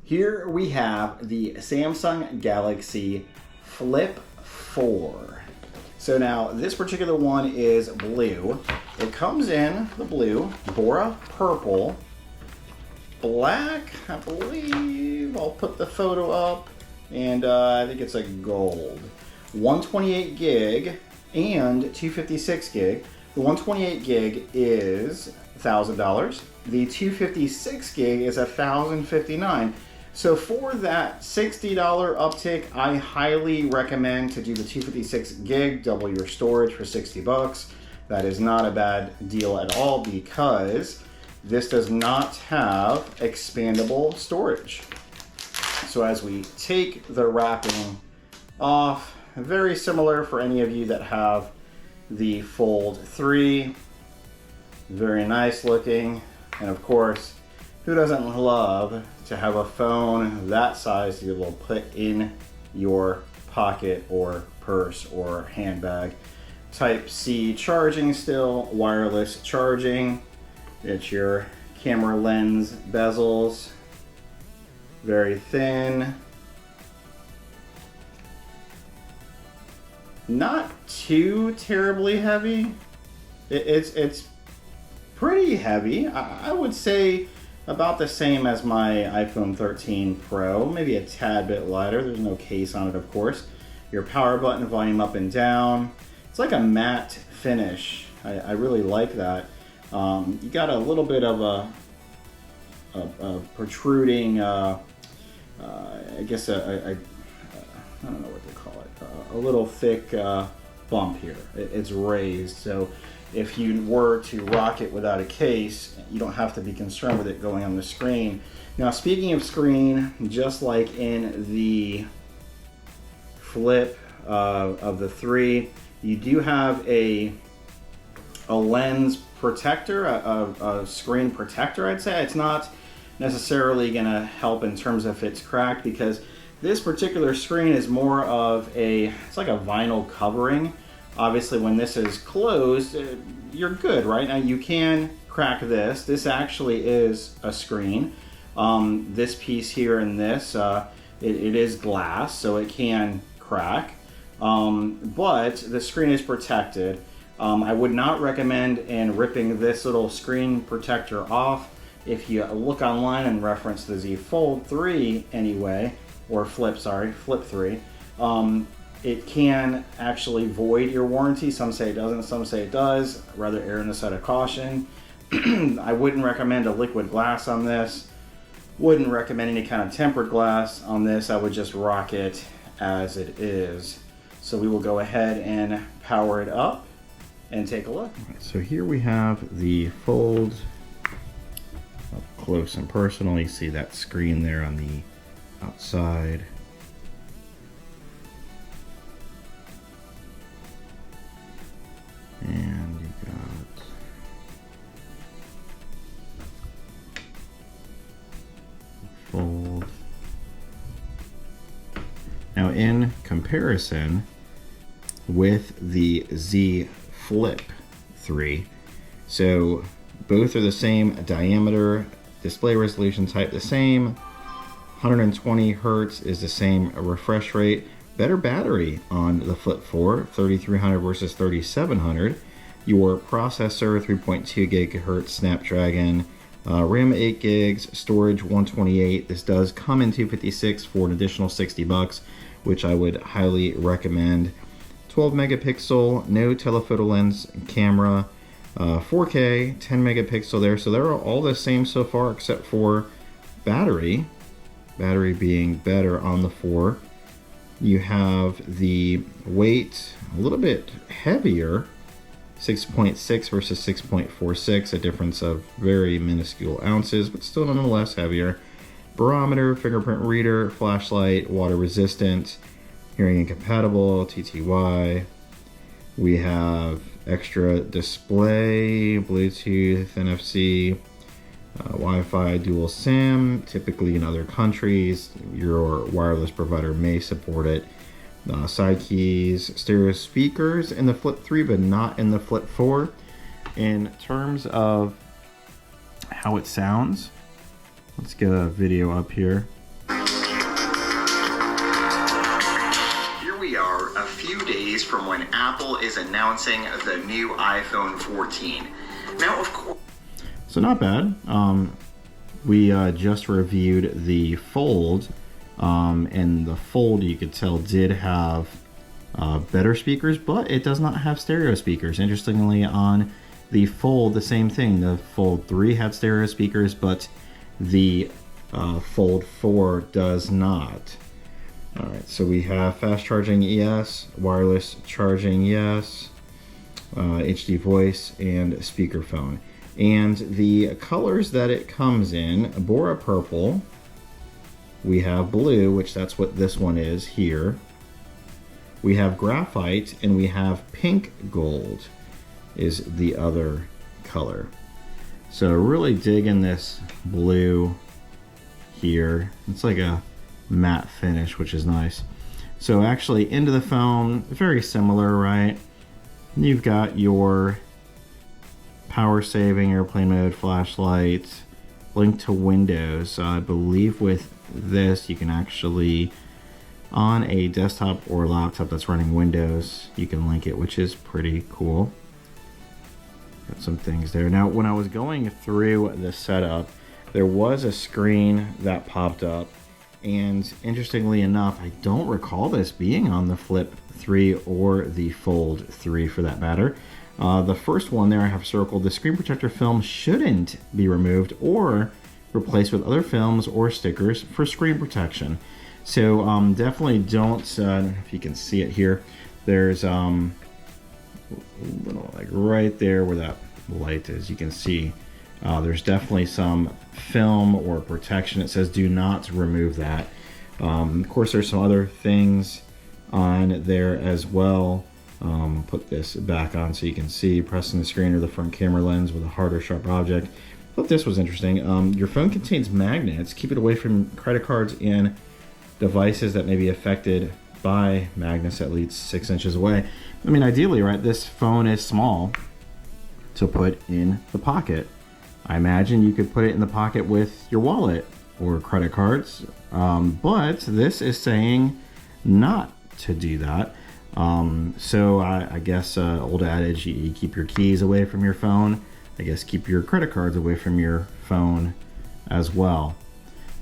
Here we have the Samsung Galaxy Flip 4. So now this particular one is blue. It comes in the blue, Bora purple, black, I believe. I'll put the photo up, and I think it's a gold. 128 gig and 256 gig. The 128 gig is $1,000. The 256 gig is $1,059. So for that $60 uptick, I highly recommend to do the 256 gig, double your storage for 60 bucks. That is not a bad deal at all because this does not have expandable storage. So as we take the wrapping off, very similar for any of you that have the Fold 3. Very nice looking. And of course, who doesn't love to have a phone that size to be able to put in your pocket or purse or handbag. Type-C charging still, wireless charging. It's your camera lens bezels. Very thin. Not too terribly heavy. It's pretty heavy. I would say about the same as my iPhone 13 Pro, maybe a tad bit lighter. There's no case on it, of course. Your power button, volume up and down. It's like a matte finish. I really like that. You got a little bit of a protruding, I guess I don't know what they call it, a little thick bump here. It's raised, so if you were to rock it without a case, you don't have to be concerned with it going on the screen. Now, speaking of screen, just like in the Flip of the 3, you do have a lens protector, a screen protector, I'd say. It's not necessarily going to help in terms of if it's cracked, because this particular screen is more of it's like a vinyl covering. Obviously, when this is closed, you're good, right? Now, you can crack this. This actually is a screen. This piece here and this, it is glass, so it can crack. But the screen is protected. I would not recommend in ripping this little screen protector off. If you look online and reference the Z Fold 3 anyway, or Flip 3, it can actually void your warranty. Some say it doesn't, some say it does. I'd rather err on the side of caution. I wouldn't recommend a liquid glass on this. Wouldn't recommend any kind of tempered glass on this. I would just rock it as it is. So we will go ahead and power it up and take a look. So here we have the Fold up close and personal. You see that screen there on the outside. And you got Fold. Now, in comparison with the Z Flip 3, so both are the same diameter, display resolution type the same, 120 hertz is the same refresh rate. Better battery on the Flip 4, 3300 versus 3700. Your processor, 3.2 gigahertz Snapdragon, RAM 8 gigs, storage 128. This does come in 256 for an additional 60 bucks, which I would highly recommend. 12 megapixel, no telephoto lens camera, 4K, 10 megapixel there. So they're all the same so far except for battery. Battery being better on the 4. You have the weight a little bit heavier, 6.6 versus 6.46, a difference of very minuscule ounces, but still nonetheless heavier. Barometer, fingerprint reader, flashlight, water resistant, hearing incompatible, TTY. We have extra display, Bluetooth, NFC, Wi-Fi, dual SIM. Typically in other countries, your wireless provider may support it. Side keys, stereo speakers in the Flip 3, but not in the Flip 4. In terms of how it sounds, let's get a video up here. is announcing the new iPhone 14. Now, of course... So not bad. We just reviewed the Fold, and the Fold, you could tell, did have better speakers, but it does not have stereo speakers. Interestingly, on the Fold, the same thing. The Fold 3 had stereo speakers, but the Fold 4 does not. All right, so we have fast charging, yes, wireless charging, yes, HD voice, and speakerphone. And the colors that it comes in, Bora Purple, we have blue, which that's what this one is here. We have graphite, and we have pink gold is the other color. So really digging this blue here. It's like a matte finish, which is nice. So actually into the phone, very similar, right? You've got your power saving, airplane mode, flashlight, link to Windows. I believe with this you can actually, on a desktop or laptop that's running Windows, you can link it, which is pretty cool. Got some things there. Now, when I was going through the setup, there was a screen that popped up, and interestingly enough, I don't recall this being on the Flip 3 or the Fold 3 for that matter. The first one there I have circled, the screen protector film shouldn't be removed or replaced with other films or stickers for screen protection. So definitely don't, I don't know if you can see it here, there's little, like right there where that light is, you can see there's definitely some film or protection. It says do not remove that. Of course, there's some other things on there as well. Put this back on so you can see, pressing the screen or the front camera lens with a hard or sharp object. Thought this was interesting. Your phone contains magnets. Keep it away from credit cards and devices that may be affected by magnets at least 6 inches away. I mean, ideally, right, this phone is small to put in the pocket. I imagine you could put it in the pocket with your wallet or credit cards, but this is saying not to do that. So I guess old adage, you keep your keys away from your phone. I guess keep your credit cards away from your phone as well.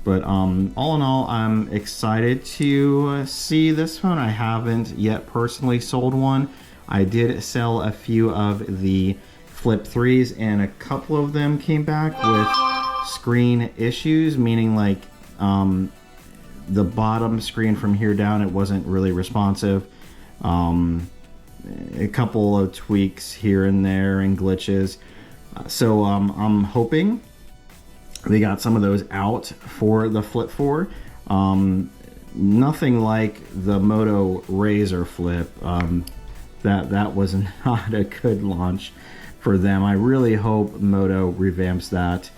But all in all, I'm excited to see this phone. I haven't yet personally sold one. I did sell a few of the Flip 3s, and a couple of them came back with screen issues, meaning like the bottom screen from here down, it wasn't really responsive. A couple of tweaks here and there and glitches. So I'm hoping they got some of those out for the Flip 4. Nothing like the Moto Razr Flip. That was not a good launch for them. I really hope Moto revamps that.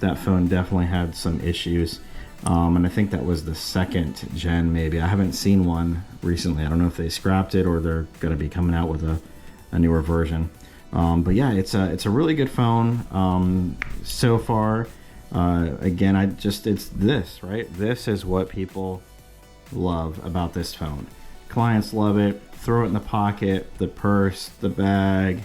That phone definitely had some issues. And I think that was the 2nd gen maybe. I haven't seen one recently. I don't know if they scrapped it or they're going to be coming out with a newer version. But yeah, it's a really good phone so far. Again, it's this, right? This is what people love about this phone. Clients love it. Throw it in the pocket, the purse, the bag,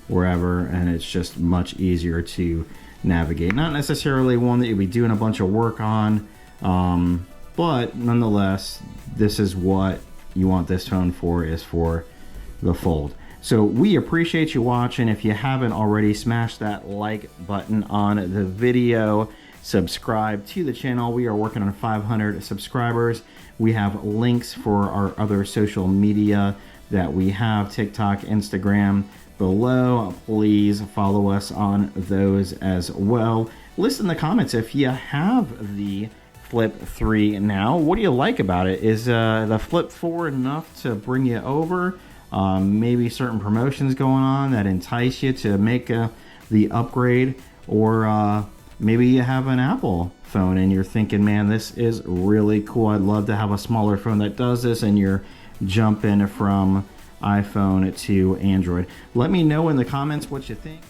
wherever, and it's just much easier to navigate. Not necessarily one that you'll be doing a bunch of work on, but nonetheless, this is what you want this phone for, is for the Fold. So we appreciate you watching. If you haven't already, smash that like button on the video. Subscribe to the channel. We are working on 500 subscribers. We have links for our other social media that we have, TikTok, Instagram, below. Please follow us on those as well. List in the comments if you have the Flip 3 now. What do you like about it? Is the Flip 4 enough to bring you over? Maybe certain promotions going on that entice you to make the upgrade, or maybe you have an Apple phone and you're thinking, man, this is really cool. I'd love to have a smaller phone that does this, and you're jumping from iPhone to Android. Let me know in the comments what you think.